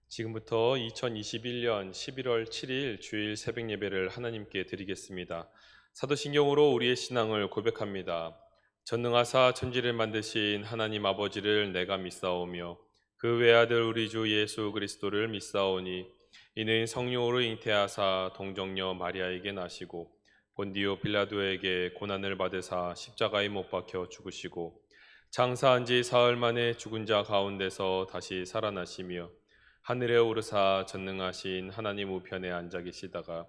지금부터 2021년 11월 7일 주일 새벽 예배를 하나님께 드리겠습니다. 사도신경으로 우리의 신앙을 고백합니다. 전능하사 천지를 만드신 하나님 아버지를 내가 믿사오며 그 외아들 우리 주 예수 그리스도를 믿사오니 이는 성령으로 잉태하사 동정녀 마리아에게 나시고 본디오 빌라도에게 고난을 받으사 십자가에 못 박혀 죽으시고 장사한 지 사흘 만에 죽은 자 가운데서 다시 살아나시며 하늘에 오르사 전능하신 하나님 우편에 앉아 계시다가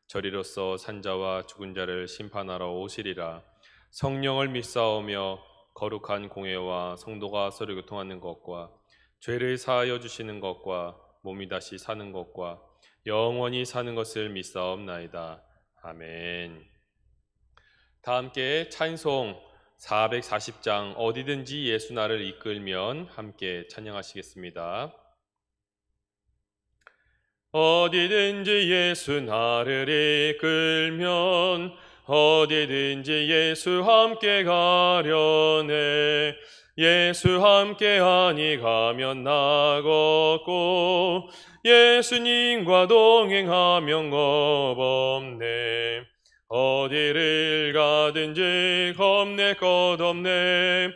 저리로서 산자와 죽은 자를 심판하러 오시리라. 성령을 믿사오며 거룩한 공회와 성도가 서로 교통하는 것과 죄를 사하여 주시는 것과 몸이 다시 사는 것과 영원히 사는 것을 믿사옵나이다. 아멘. 다 함께 찬송 440장 어디든지 예수 나를 이끌면 함께 찬양하시겠습니다. 어디든지 예수 나를 이끌면 어디든지 예수 함께 가려네. 예수 함께하니 가면 나 걷고 예수님과 동행하면 겁없네. 어디를 가든지 겁낼 것 없네.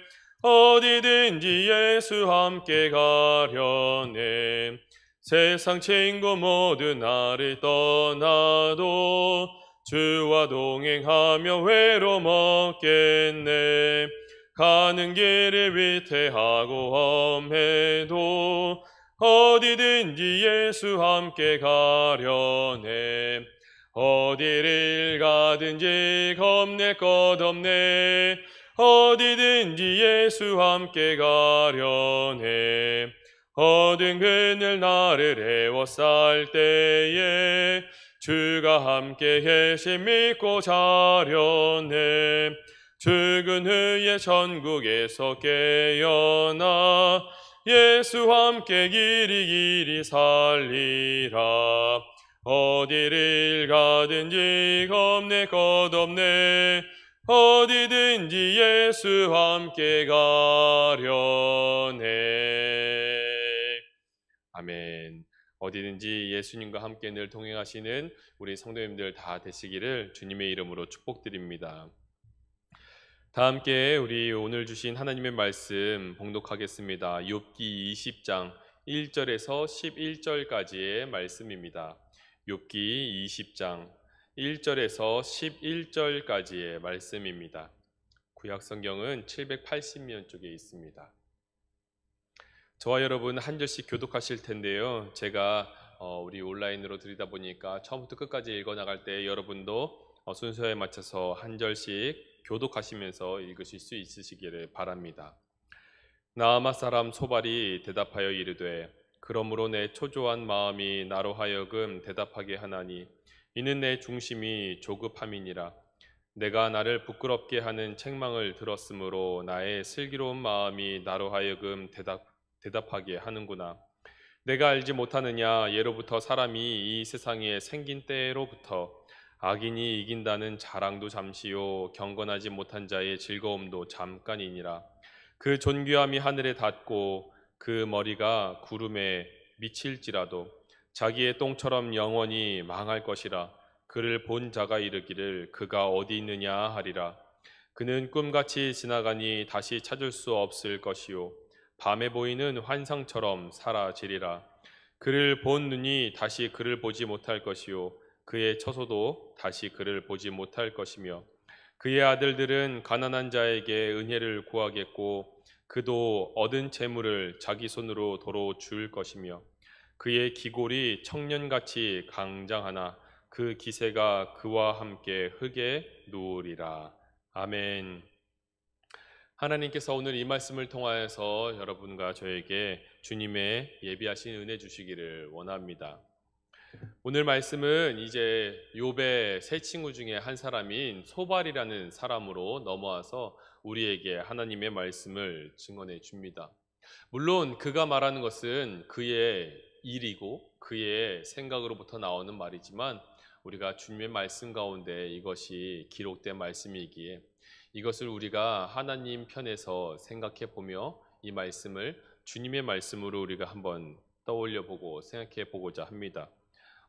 어디든지 예수 함께 가려네. 세상 친구 모두 나를 떠나도 주와 동행하며 외로움 없겠네. 가는 길이 위태하고 험해도 어디든지 예수 함께 가려네. 어디를 가든지 겁낼 것 없네. 어디든지 예수 함께 가려네. 어두운 그늘 나를 에워쌀 때에 주가 함께 계심 믿고 자려네. 죽은 후에 천국에서 깨어나 예수 함께 길이 살리라. 어디를 가든지 겁낼 것 없네. 어디든지 예수 함께 가려네. 아멘. 어디든지 예수님과 함께 늘 동행하시는 우리 성도님들 다 되시기를 주님의 이름으로 축복드립니다. 다 함께 우리 오늘 주신 하나님의 말씀 봉독하겠습니다. 욥기 20장 1절에서 11절까지의 말씀입니다. 욥기 20장 1절에서 11절까지의 말씀입니다. 구약성경은 780면 쪽에 있습니다. 저와 여러분 한 절씩 교독하실 텐데요. 제가 우리 온라인으로 드리다 보니까 처음부터 끝까지 읽어나갈 때 여러분도 순서에 맞춰서 한 절씩 교독하시면서 읽으실 수 있으시기를 바랍니다. 나아마 사람 소발이 대답하여 이르되 그러므로 내 초조한 마음이 나로 하여금 대답하게 하나니 이는 내 중심이 조급함이니라. 내가 나를 부끄럽게 하는 책망을 들었으므로 나의 슬기로운 마음이 나로 하여금 대답하게 하는구나. 내가 알지 못하느냐. 예로부터 사람이 이 세상에 생긴 때로부터 악인이 이긴다는 자랑도 잠시요 경건하지 못한 자의 즐거움도 잠깐이니라. 그 존귀함이 하늘에 닿고 그 머리가 구름에 미칠지라도 자기의 똥처럼 영원히 망할 것이라. 그를 본 자가 이르기를 그가 어디 있느냐 하리라. 그는 꿈같이 지나가니 다시 찾을 수 없을 것이요 밤에 보이는 환상처럼 사라지리라. 그를 본 눈이 다시 그를 보지 못할 것이요 그의 처소도 다시 그를 보지 못할 것이며 그의 아들들은 가난한 자에게 은혜를 구하겠고 그도 얻은 재물을 자기 손으로 도로 줄 것이며 그의 기골이 청년같이 강장하나 그 기세가 그와 함께 흙에 누우리라. 아멘. 하나님께서 오늘 이 말씀을 통하여서 여러분과 저에게 주님의 예비하신 은혜 주시기를 원합니다. 오늘 말씀은 이제 욥의 세 친구 중에 한 사람인 소발이라는 사람으로 넘어와서 우리에게 하나님의 말씀을 증언해 줍니다. 물론 그가 말하는 것은 그의 일이고 그의 생각으로부터 나오는 말이지만 우리가 주님의 말씀 가운데 이것이 기록된 말씀이기에 이것을 우리가 하나님 편에서 생각해 보며 이 말씀을 주님의 말씀으로 우리가 한번 떠올려 보고 생각해 보고자 합니다.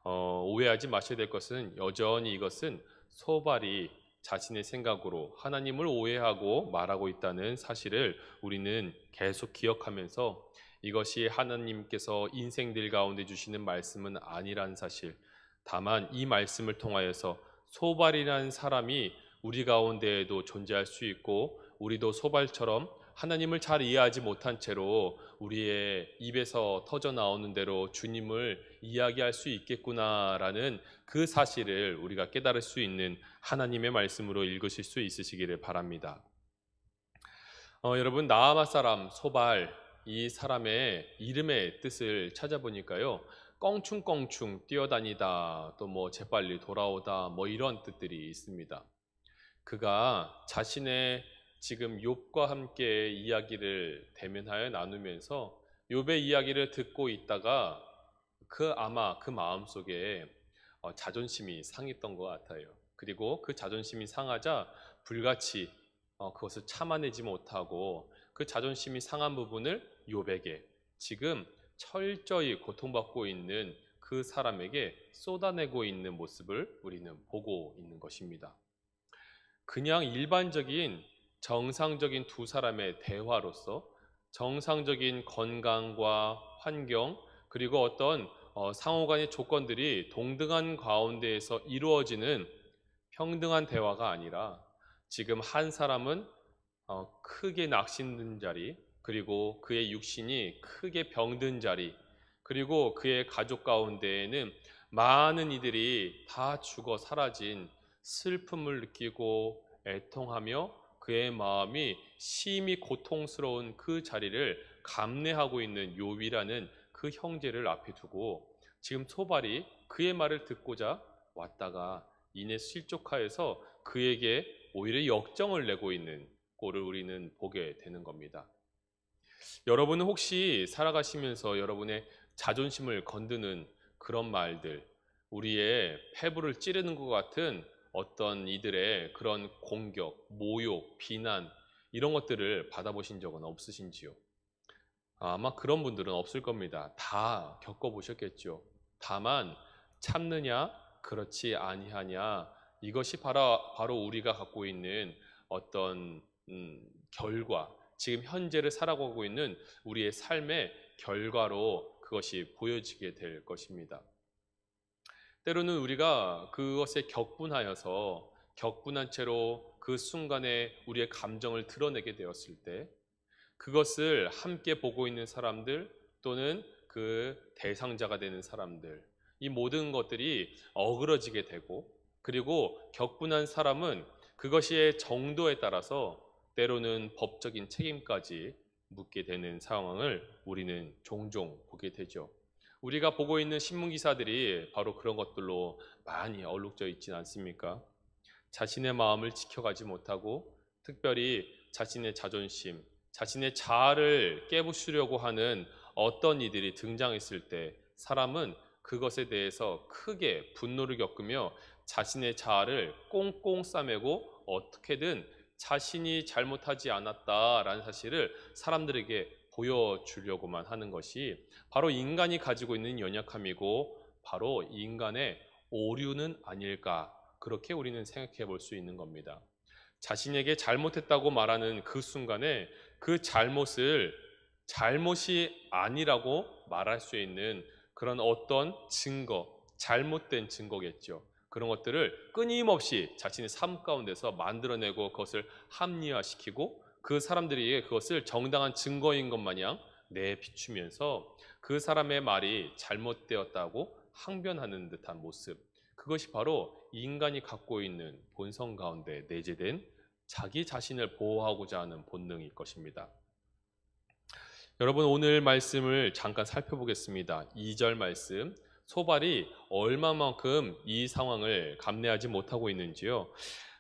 오해하지 마셔야 될 것은 여전히 이것은 소발이 자신의 생각으로 하나님을 오해하고 말하고 있다는 사실을 우리는 계속 기억하면서 이것이 하나님께서 인생들 가운데 주시는 말씀은 아니란 사실, 다만 이 말씀을 통하여서 소발이라는 사람이 우리 가운데에도 존재할 수 있고 우리도 소발처럼 하나님을 잘 이해하지 못한 채로 우리의 입에서 터져 나오는 대로 주님을 이야기할 수 있겠구나라는 그 사실을 우리가 깨달을 수 있는 하나님의 말씀으로 읽으실 수 있으시기를 바랍니다. 여러분, 나아마 사람 소발, 이 사람의 이름의 뜻을 찾아보니까요, 껑충껑충 뛰어다니다, 또 뭐 재빨리 돌아오다, 뭐 이런 뜻들이 있습니다. 그가 자신의 지금 욥과 함께 이야기를 대면하여 나누면서 욥의 이야기를 듣고 있다가 아마 그 마음속에 자존심이 상했던 것 같아요. 그리고 그 자존심이 상하자 불같이 그것을 참아내지 못하고 그 자존심이 상한 부분을 욥에게, 지금 철저히 고통받고 있는 그 사람에게 쏟아내고 있는 모습을 우리는 보고 있는 것입니다. 그냥 일반적인 정상적인 두 사람의 대화로서 정상적인 건강과 환경, 그리고 어떤 상호간의 조건들이 동등한 가운데에서 이루어지는 평등한 대화가 아니라, 지금 한 사람은 크게 낙심된 자리, 그리고 그의 육신이 크게 병든 자리, 그리고 그의 가족 가운데에는 많은 이들이 다 죽어 사라진 슬픔을 느끼고 애통하며 그의 마음이 심히 고통스러운 그 자리를 감내하고 있는 욥이라는 그 형제를 앞에 두고 지금 소발이 그의 말을 듣고자 왔다가 이내 실족하여서 그에게 오히려 역정을 내고 있는 꼴을 우리는 보게 되는 겁니다. 여러분은 혹시 살아가시면서 여러분의 자존심을 건드는 그런 말들, 우리의 폐부를 찌르는 것 같은 어떤 이들의 그런 공격, 모욕, 비난, 이런 것들을 받아보신 적은 없으신지요? 아마 그런 분들은 없을 겁니다. 다 겪어보셨겠죠. 다만 참느냐, 그렇지 아니하냐, 이것이 바로 우리가 갖고 있는 어떤 결과, 지금 현재를 살아가고 있는 우리의 삶의 결과로 그것이 보여지게 될 것입니다. 때로는 우리가 그것에 격분한 채로 그 순간에 우리의 감정을 드러내게 되었을 때, 그것을 함께 보고 있는 사람들 또는 그 대상자가 되는 사람들, 이 모든 것들이 어그러지게 되고, 그리고 격분한 사람은 그것의 정도에 따라서 때로는 법적인 책임까지 묻게 되는 상황을 우리는 종종 보게 되죠. 우리가 보고 있는 신문기사들이 바로 그런 것들로 많이 얼룩져 있지는 않습니까? 자신의 마음을 지켜가지 못하고 특별히 자신의 자존심, 자신의 자아를 깨부수려고 하는 어떤 이들이 등장했을 때 사람은 그것에 대해서 크게 분노를 겪으며 자신의 자아를 꽁꽁 싸매고 어떻게든 자신이 잘못하지 않았다라는 사실을 사람들에게 보여주려고만 하는 것이 바로 인간이 가지고 있는 연약함이고 바로 인간의 오류는 아닐까, 그렇게 우리는 생각해 볼 수 있는 겁니다. 자신에게 잘못했다고 말하는 그 순간에 그 잘못을 잘못이 아니라고 말할 수 있는 그런 어떤 증거, 잘못된 증거겠죠. 그런 것들을 끊임없이 자신의 삶 가운데서 만들어내고 그것을 합리화시키고 그 사람들에게 그것을 정당한 증거인 것 마냥 내비추면서 그 사람의 말이 잘못되었다고 항변하는 듯한 모습, 그것이 바로 인간이 갖고 있는 본성 가운데 내재된 자기 자신을 보호하고자 하는 본능일 것입니다. 여러분, 오늘 말씀을 잠깐 살펴보겠습니다. 2절 말씀, 소발이 얼마만큼 이 상황을 감내하지 못하고 있는지요.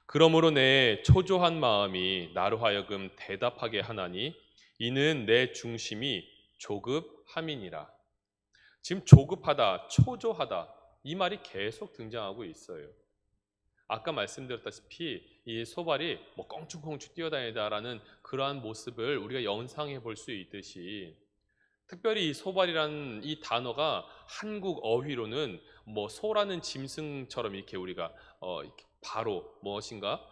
그러므로 내 초조한 마음이 나로 하여금 대답하게 하나니 이는 내 중심이 조급함이니라. 지금 조급하다, 초조하다, 이 말이 계속 등장하고 있어요. 아까 말씀드렸다시피 이 소발이 뭐 껑충껑충 뛰어다니다라는 그러한 모습을 우리가 연상해 볼 수 있듯이 특별히 이 소발이라는 이 단어가 한국 어휘로는 뭐 소라는 짐승처럼 이렇게 우리가 이렇게 바로 무엇인가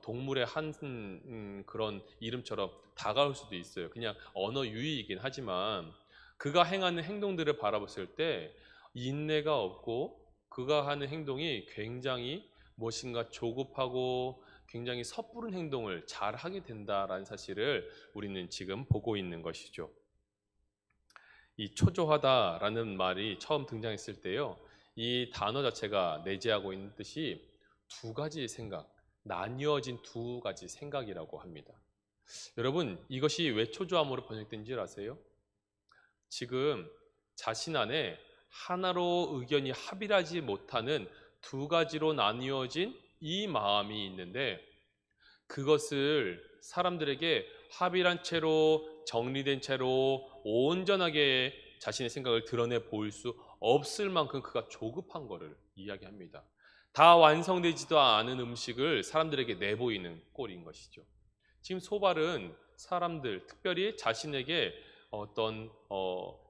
동물의 한 그런 이름처럼 다가올 수도 있어요. 그냥 언어 유희이긴 하지만 그가 행하는 행동들을 바라봤을 때 인내가 없고 그가 하는 행동이 굉장히 무엇인가 조급하고 굉장히 섣부른 행동을 잘 하게 된다라는 사실을 우리는 지금 보고 있는 것이죠. 이 초조하다라는 말이 처음 등장했을 때요, 이 단어 자체가 내재하고 있는 뜻이 두 가지 생각, 나뉘어진 두 가지 생각이라고 합니다. 여러분, 이것이 왜 초조함으로 번역된 줄 아세요? 지금 자신 안에 하나로 의견이 합일하지 못하는 두 가지로 나뉘어진 이 마음이 있는데, 그것을 사람들에게 합일한 채로 정리된 채로 온전하게 자신의 생각을 드러내 보일 수 없을 만큼 그가 조급한 것을 이야기합니다. 다 완성되지도 않은 음식을 사람들에게 내보이는 꼴인 것이죠. 지금 소발은 사람들, 특별히 자신에게 어떤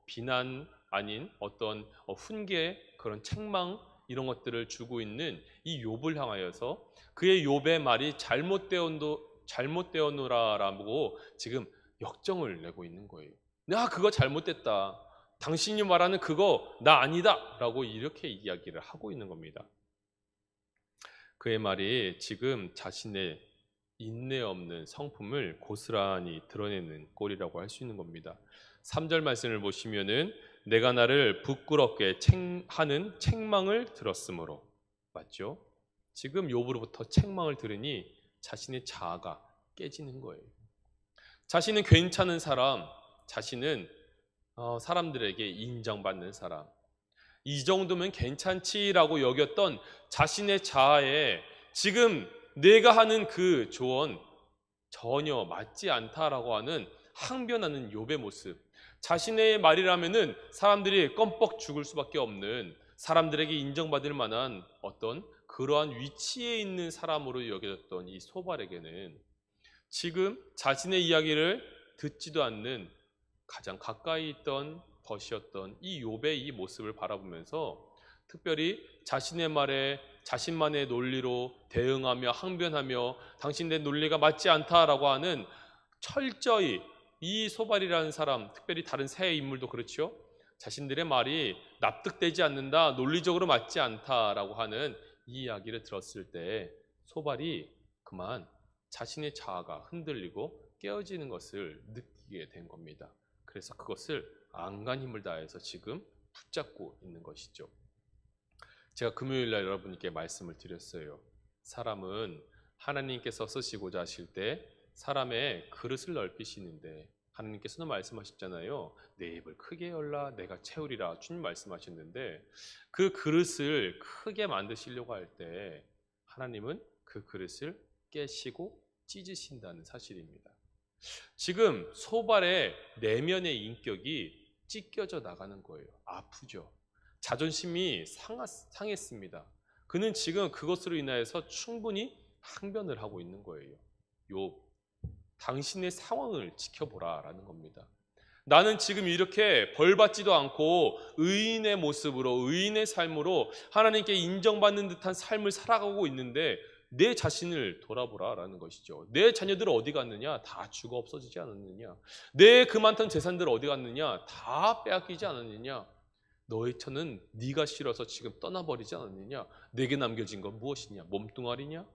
비난 아닌 어떤 훈계, 그런 책망 이런 것들을 주고 있는 이 욥을 향하여서 그의 욥의 말이 잘못되었노라라고 지금 역정을 내고 있는 거예요. 나 그거 잘못됐다. 당신이 말하는 그거 나 아니다. 라고 이렇게 이야기를 하고 있는 겁니다. 그의 말이 지금 자신의 인내 없는 성품을 고스란히 드러내는 꼴이라고 할 수 있는 겁니다. 3절 말씀을 보시면은 내가 나를 부끄럽게 하는 책망을 들었으므로, 맞죠? 지금 욥으로부터 책망을 들으니 자신의 자아가 깨지는 거예요. 자신은 괜찮은 사람, 자신은 사람들에게 인정받는 사람, 이 정도면 괜찮지라고 여겼던 자신의 자아에 지금 내가 하는 그 조언 전혀 맞지 않다라고 하는 항변하는 욥의 모습, 자신의 말이라면은 사람들이 껌뻑 죽을 수밖에 없는, 사람들에게 인정받을 만한 어떤 그러한 위치에 있는 사람으로 여겨졌던 이 소발에게는 지금 자신의 이야기를 듣지도 않는 가장 가까이 있던 것이었던 이 욥의 이 모습을 바라보면서 특별히 자신의 말에 자신만의 논리로 대응하며 항변하며 당신의 논리가 맞지 않다라고 하는, 철저히 이 소발이라는 사람, 특별히 다른 세 인물도 그렇죠. 자신들의 말이 납득되지 않는다, 논리적으로 맞지 않다라고 하는 이 이야기를 들었을 때 소발이 그만 자신의 자아가 흔들리고 깨어지는 것을 느끼게 된 겁니다. 그래서 그것을 안간 힘을 다해서 지금 붙잡고 있는 것이죠. 제가 금요일 날 여러분께 말씀을 드렸어요. 사람은 하나님께서 쓰시고자 하실 때 사람의 그릇을 넓히시는데, 하나님께서는 말씀하셨잖아요. 내 입을 크게 열라 내가 채우리라 주님 말씀하셨는데, 그 그릇을 크게 만드시려고 할 때 하나님은 그 그릇을 깨시고 찢으신다는 사실입니다. 지금 소발의 내면의 인격이 찢겨져 나가는 거예요. 아프죠. 자존심이 상했습니다. 그는 지금 그것으로 인하여서 충분히 항변을 하고 있는 거예요. 욥, 당신의 상황을 지켜보라라는 겁니다. 나는 지금 이렇게 벌받지도 않고 의인의 모습으로, 의인의 삶으로 하나님께 인정받는 듯한 삶을 살아가고 있는데 내 자신을 돌아보라라는 것이죠. 내 자녀들 어디 갔느냐? 다 죽어 없어지지 않았느냐? 내 그 많던 재산들 어디 갔느냐? 다 빼앗기지 않았느냐? 너의 처는 네가 싫어서 지금 떠나버리지 않았느냐? 내게 남겨진 건 무엇이냐? 몸뚱아리냐?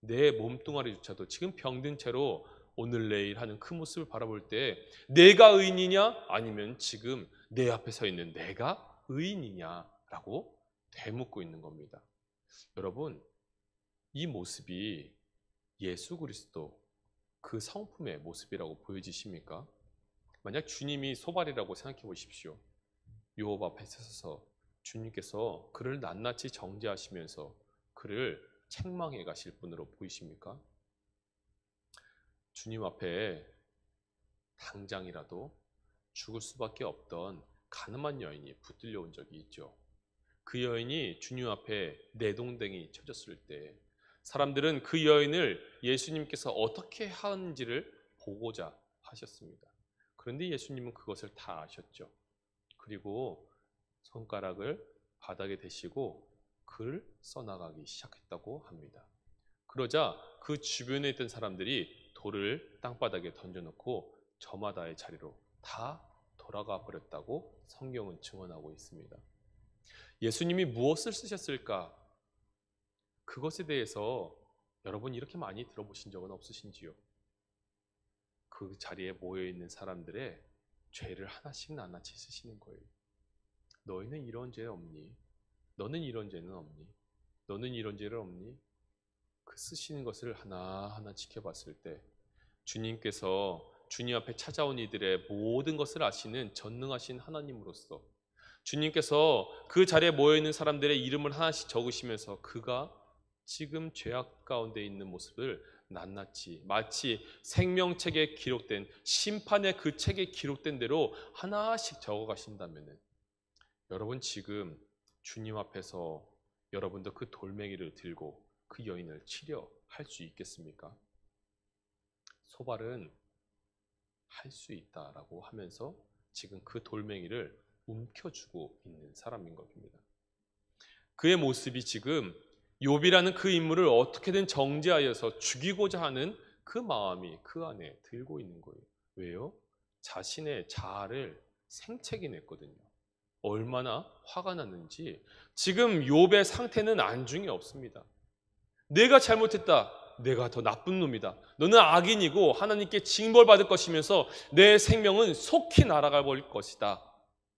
내 몸뚱아리조차도 지금 병든 채로 오늘 내일 하는 그 모습을 바라볼 때 내가 의인이냐? 아니면 지금 내 앞에 서 있는 내가 의인이냐라고 되묻고 있는 겁니다. 여러분, 이 모습이 예수 그리스도 그 성품의 모습이라고 보여지십니까? 만약 주님이 소발이라고 생각해 보십시오. 욥 앞에 서서 주님께서 그를 낱낱이 정죄하시면서 그를 책망해 가실 분으로 보이십니까? 주님 앞에 당장이라도 죽을 수밖에 없던 가늠한 여인이 붙들려 온 적이 있죠. 그 여인이 주님 앞에 내동댕이 쳐졌을 때 사람들은 그 여인을 예수님께서 어떻게 하는지를 보고자 하셨습니다. 그런데 예수님은 그것을 다 아셨죠. 그리고 손가락을 바닥에 대시고 글을 써나가기 시작했다고 합니다. 그러자 그 주변에 있던 사람들이 돌을 땅바닥에 던져놓고 저마다의 자리로 다 돌아가 버렸다고 성경은 증언하고 있습니다. 예수님이 무엇을 쓰셨을까? 그것에 대해서 여러분 이렇게 많이 들어보신 적은 없으신지요? 그 자리에 모여있는 사람들의 죄를 하나씩 낱낱이 쓰시는 거예요. 너희는 이런 죄 없니? 너는 이런 죄는 없니? 너는 이런 죄를 없니? 그 쓰시는 것을 하나하나 지켜봤을 때 주님께서 주님 앞에 찾아온 이들의 모든 것을 아시는 전능하신 하나님으로서 주님께서 그 자리에 모여있는 사람들의 이름을 하나씩 적으시면서 그가 지금 죄악 가운데 있는 모습을 낱낱이 마치 생명책에 기록된 심판의 그 책에 기록된 대로 하나씩 적어가신다면 여러분 지금 주님 앞에서 여러분도 그 돌멩이를 들고 그 여인을 치려할 수 있겠습니까? 소발은 할 수 있다라고 하면서 지금 그 돌멩이를 움켜쥐고 있는 사람인 겁니다. 그의 모습이 지금 욥이라는 그 인물을 어떻게든 정죄하여서 죽이고자 하는 그 마음이 그 안에 들고 있는 거예요. 왜요? 자신의 자아를 생채기냈거든요. 얼마나 화가 났는지 지금 욥의 상태는 안중에 없습니다. 내가 잘못했다. 내가 더 나쁜 놈이다. 너는 악인이고 하나님께 징벌받을 것이면서 내 생명은 속히 날아가 버릴 것이다.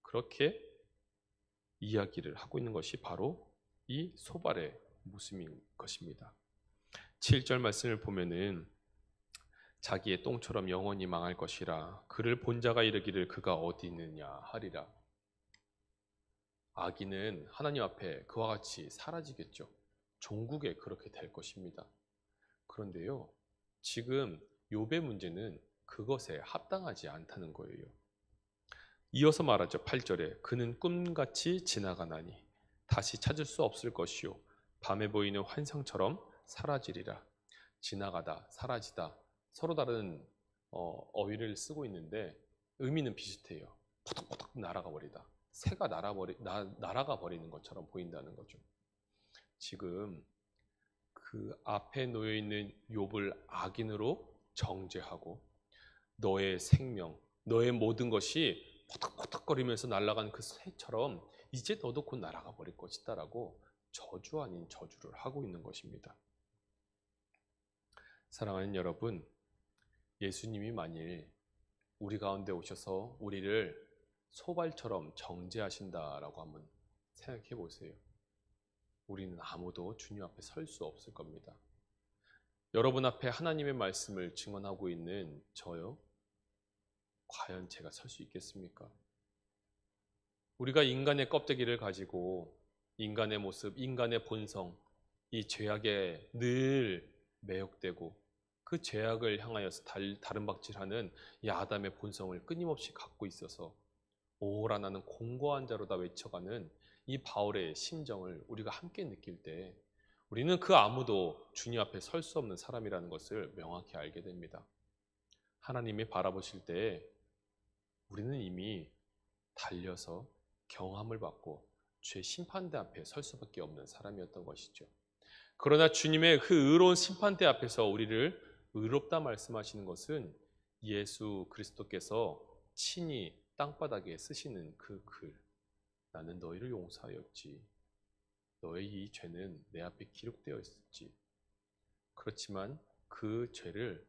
그렇게 이야기를 하고 있는 것이 바로 이 소발의 모습인 것입니다. 7절 말씀을 보면은 자기의 똥처럼 영원히 망할 것이라 그를 본 자가 이르기를 그가 어디 있느냐 하리라. 악인은 하나님 앞에 그와 같이 사라지겠죠. 종국에 그렇게 될 것입니다. 그런데요, 지금 욥의 문제는 그것에 합당하지 않다는 거예요. 이어서 말하죠. 8절에 그는 꿈같이 지나가나니 다시 찾을 수 없을 것이요 밤에 보이는 환상처럼 사라지리라. 지나가다, 사라지다 서로 다른 어휘를 쓰고 있는데 의미는 비슷해요. 포덕포덕 날아가 버리다. 새가 날아가 버리는 것처럼 보인다는 거죠. 지금 그 앞에 놓여 있는 욥을 악인으로 정죄하고 너의 생명, 너의 모든 것이 포덕포덕거리면서 날아간 그 새처럼 이제 너도 곧 날아가 버릴 것이다라고 저주 아닌 저주를 하고 있는 것입니다. 사랑하는 여러분, 예수님이 만일 우리 가운데 오셔서 우리를 소발처럼 정죄하신다라고 한번 생각해 보세요. 우리는 아무도 주님 앞에 설 수 없을 겁니다. 여러분 앞에 하나님의 말씀을 증언하고 있는 저요? 과연 제가 설 수 있겠습니까? 우리가 인간의 껍데기를 가지고 인간의 모습, 인간의 본성, 이 죄악에 늘 매혹되고 그 죄악을 향하여서 다름박질하는 이 아담의 본성을 끊임없이 갖고 있어서 오라 나는 공고한 자로다 외쳐가는 이 바울의 심정을 우리가 함께 느낄 때 우리는 그 아무도 주님 앞에 설 수 없는 사람이라는 것을 명확히 알게 됩니다. 하나님이 바라보실 때 우리는 이미 달려서 경함을 받고 죄 심판대 앞에 설 수밖에 없는 사람이었던 것이죠. 그러나 주님의 그 의로운 심판대 앞에서 우리를 의롭다 말씀하시는 것은 예수 그리스도께서 친히 땅바닥에 쓰시는 그 글, 나는 너희를 용서하였지. 너의 이 죄는 내 앞에 기록되어 있었지. 그렇지만 그 죄를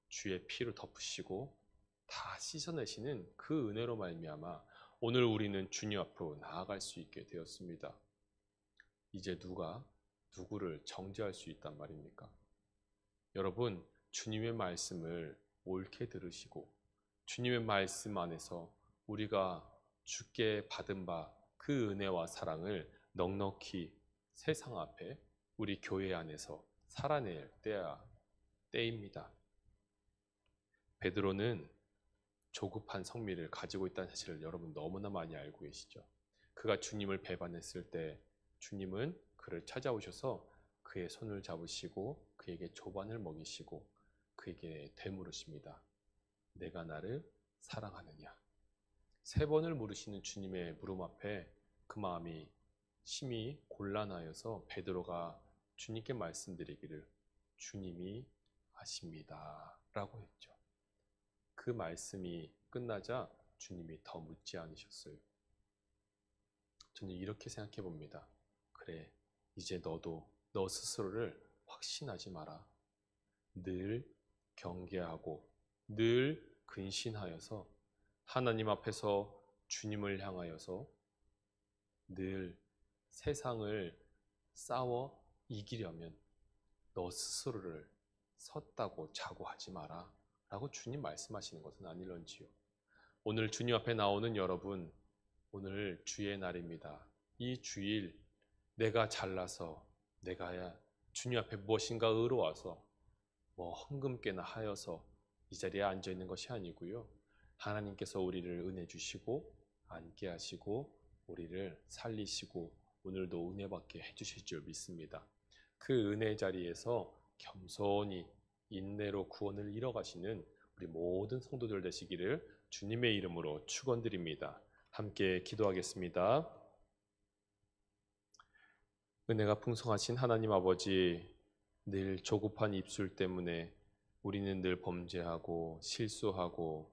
주의 피로 덮으시고 다 씻어내시는 그 은혜로 말미암아 오늘 우리는 주님 앞으로 나아갈 수 있게 되었습니다. 이제 누가 누구를 정죄할 수 있단 말입니까? 여러분, 주님의 말씀을 옳게 들으시고 주님의 말씀 안에서 우리가 주께 받은 바 그 은혜와 사랑을 넉넉히 세상 앞에 우리 교회 안에서 살아낼 때입니다. 베드로는 조급한 성미를 가지고 있다는 사실을 여러분 너무나 많이 알고 계시죠. 그가 주님을 배반했을 때 주님은 그를 찾아오셔서 그의 손을 잡으시고 그에게 조반을 먹이시고 그에게 되물으십니다. 내가 나를 사랑하느냐? 3번을 물으시는 주님의 물음 앞에 그 마음이 심히 곤란하여서 베드로가 주님께 말씀드리기를 주님이 아십니다 라고 했죠. 그 말씀이 끝나자 주님이 더 묻지 않으셨어요. 저는 이렇게 생각해 봅니다. 그래, 이제 너도 너 스스로를 확신하지 마라. 늘 경계하고 늘 근신하여서 하나님 앞에서 주님을 향하여서 늘 세상을 싸워 이기려면 너 스스로를 섰다고 자고하지 마라 라고 주님 말씀하시는 것은 아닐런지요. 오늘 주님 앞에 나오는 여러분, 오늘 주의 날입니다. 이 주일 내가 잘나서 내가 주님 앞에 무엇인가 의로워서 헌금깨나 하여서 이 자리에 앉아 있는 것이 아니고요. 하나님께서 우리를 은혜 주시고 앉게 하시고 우리를 살리시고 오늘도 은혜 받게 해주실 줄 믿습니다. 그 은혜 자리에서 겸손히 인내로 구원을 이뤄가시는 우리 모든 성도들 되시기를 주님의 이름으로 축원드립니다. 함께 기도하겠습니다. 은혜가 풍성하신 하나님 아버지, 늘 조급한 입술 때문에 우리는 늘 범죄하고 실수하고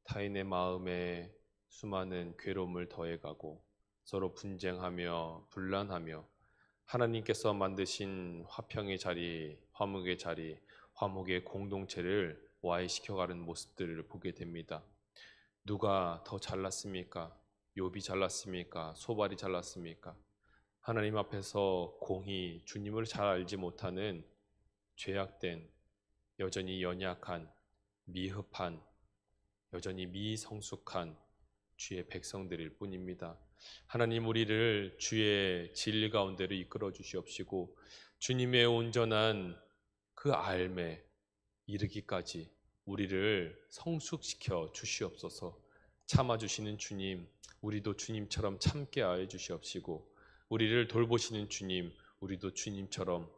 타인의 마음에 수많은 괴로움을 더해가고 서로 분쟁하며 분란하며 하나님께서 만드신 화평의 자리, 화목의 자리, 화목의 공동체를 와해시켜가는 모습들을 보게 됩니다. 누가 더 잘났습니까? 욥이 잘났습니까? 소발이 잘났습니까? 하나님 앞에서 공히 주님을 잘 알지 못하는 죄악된, 여전히 연약한, 미흡한, 여전히 미성숙한 주의 백성들일 뿐입니다. 하나님, 우리를 주의 진리 가운데로 이끌어 주시옵시고 주님의 온전한 그 알매 이르기까지 우리를 성숙시켜 주시옵소서. 참아주시는 주님, 우리도 주님처럼 참게 하여 주시옵시고 우리를 돌보시는 주님, 우리도 주님처럼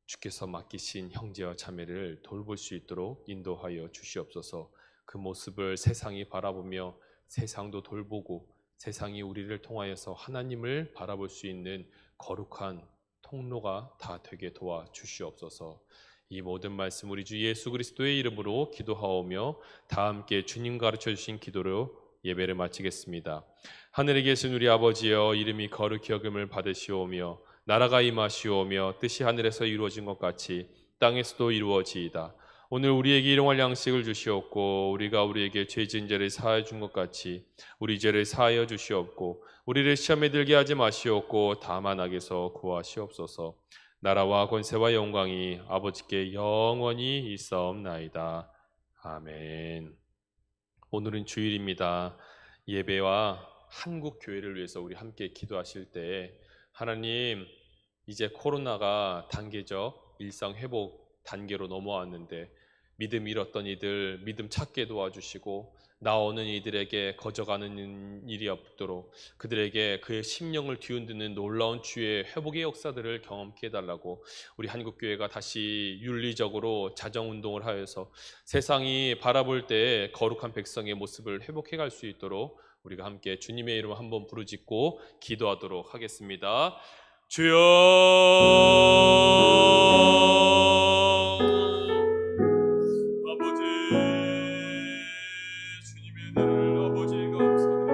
주께서 맡기신 형제와 자매를 돌볼 수 있도록 인도하여 주시옵소서. 그 모습을 세상이 바라보며 세상도 돌보고 세상이 우리를 통하여서 하나님을 바라볼 수 있는 거룩한 통로가 다 되게 도와주시옵소서. 이 모든 말씀 우리 주 예수 그리스도의 이름으로 기도하오며 다 함께 주님 가르쳐 주신 기도로 예배를 마치겠습니다. 하늘에 계신 우리 아버지여, 이름이 거룩히 여김을 받으시오며 나라가 임하시오며 뜻이 하늘에서 이루어진 것 같이 땅에서도 이루어지이다. 오늘 우리에게 일용할 양식을 주시옵고 우리가 우리에게 죄 지은 죄를 사하여 준 것 같이 우리 죄를 사하여 주시옵고 우리를 시험에 들게 하지 마시옵고 다만 악에서 구하시옵소서. 나라와 권세와 영광이 아버지께 영원히 있사옵나이다. 아멘. 오늘은 주일입니다. 예배와 한국 교회를 위해서 우리 함께 기도하실 때 하나님, 이제 코로나가 단계적 일상 회복 단계로 넘어왔는데 믿음 잃었던 이들 믿음 찾게 도와주시고 나오는 이들에게 거저가는 일이 없도록 그들에게 그의 심령을 뒤흔드는 놀라운 주의 회복의 역사들을 경험케 해달라고 우리 한국교회가 다시 윤리적으로 자정운동을 하여서 세상이 바라볼 때 거룩한 백성의 모습을 회복해 갈 수 있도록 우리가 함께 주님의 이름을 한번 부르짖고 기도하도록 하겠습니다. 주여, 아버지, 주님의 은혜를 아버지 감사드립니다.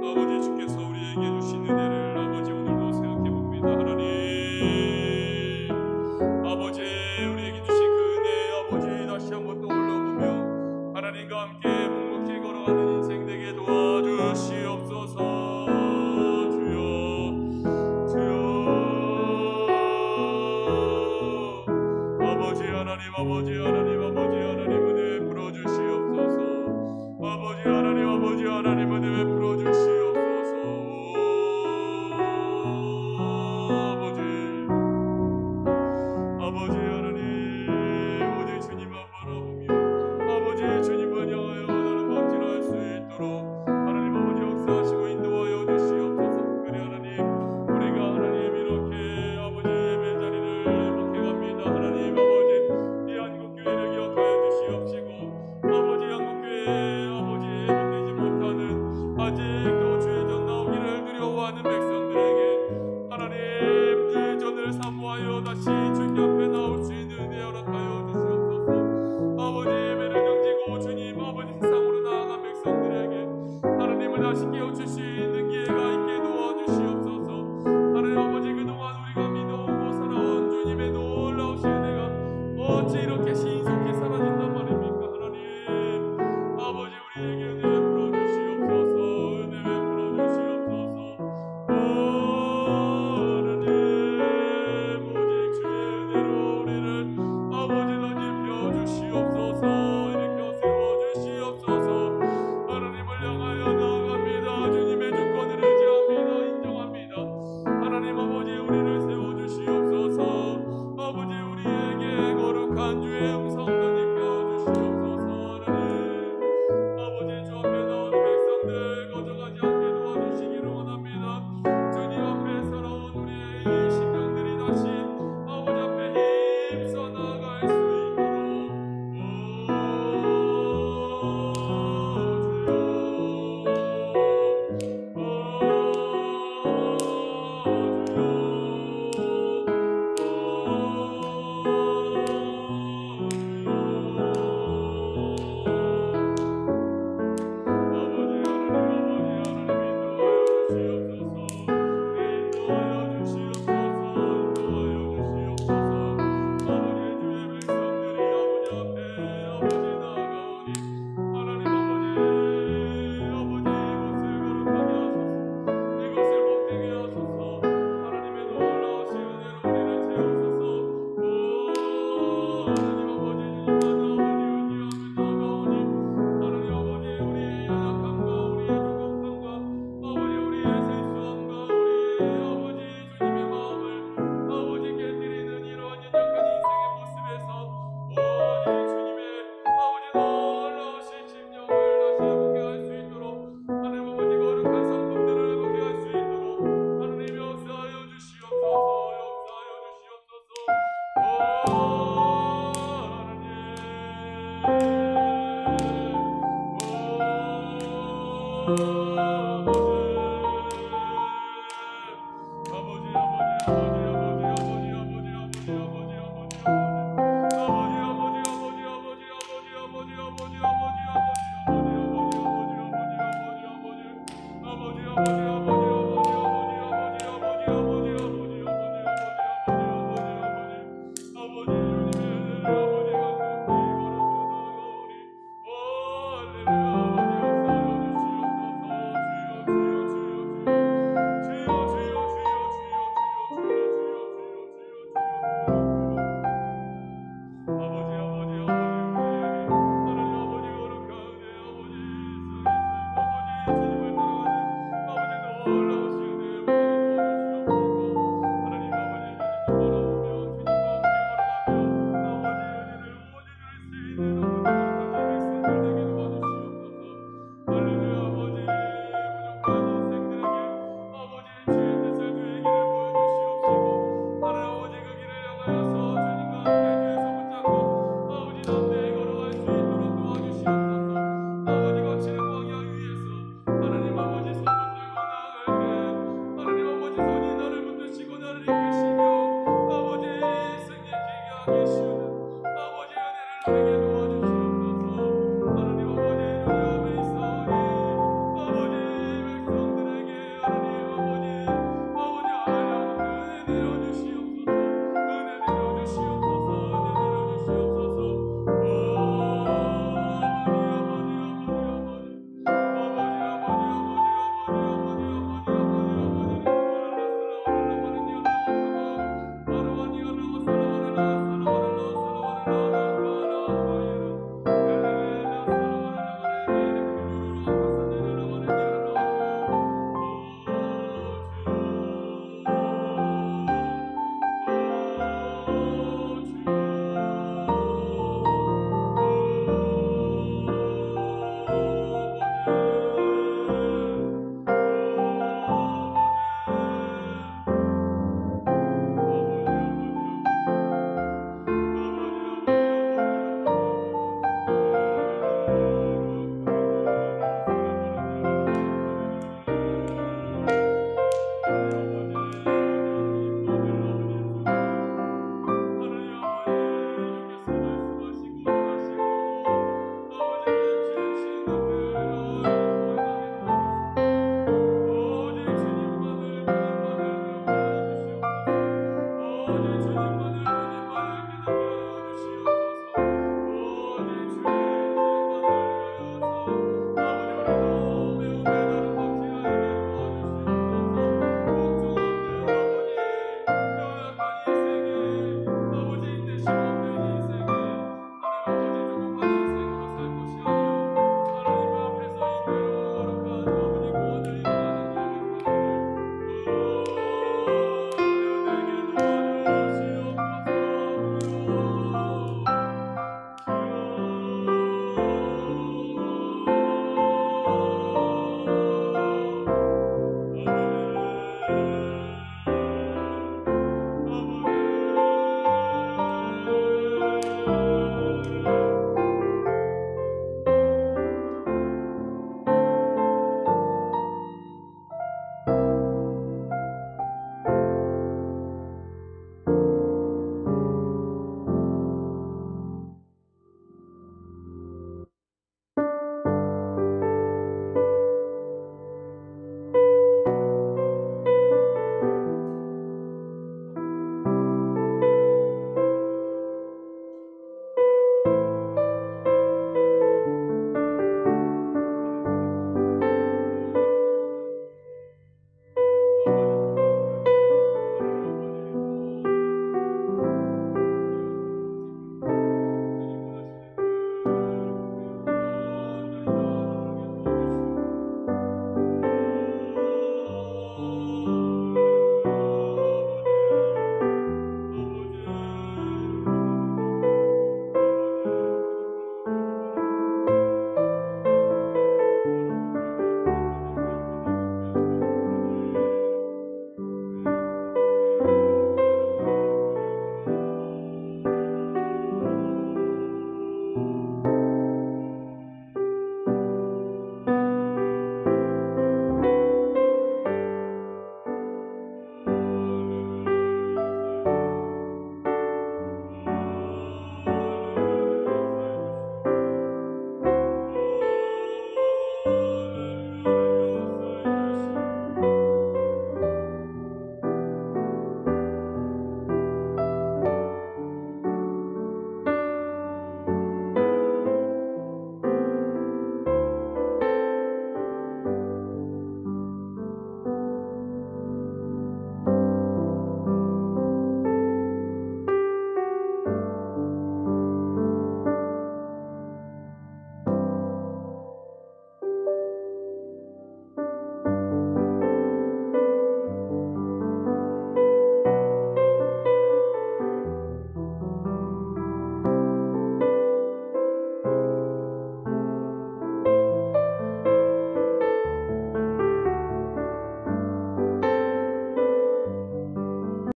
아버지, 주께서 우리에게 주신 은혜를 아버지 오늘도 생각해 봅니다. 하나님, 아버지, 우리에게 주신 그 은혜 아버지 다시 한번 떠올려보며 하나님과 함께 묵묵히 걸어가는 인생 되게 도와주시옵소서. 아버지 하나님 은혜 풀어주시옵소서. 아버지 하나님 은혜 풀어주시옵소서. 아버지 하나님 오직 주님만 바라보며 아버지 주님만 향하여 나는 박질할 수 있도록 하나님 아버지 역사하시고 인도하여 주시옵소서. 특별히 하나님 우리가 하나님 이렇게 아버지 예배 자리를 회복해 갑니다. 하나님 아버지 이 한국 교회를 다시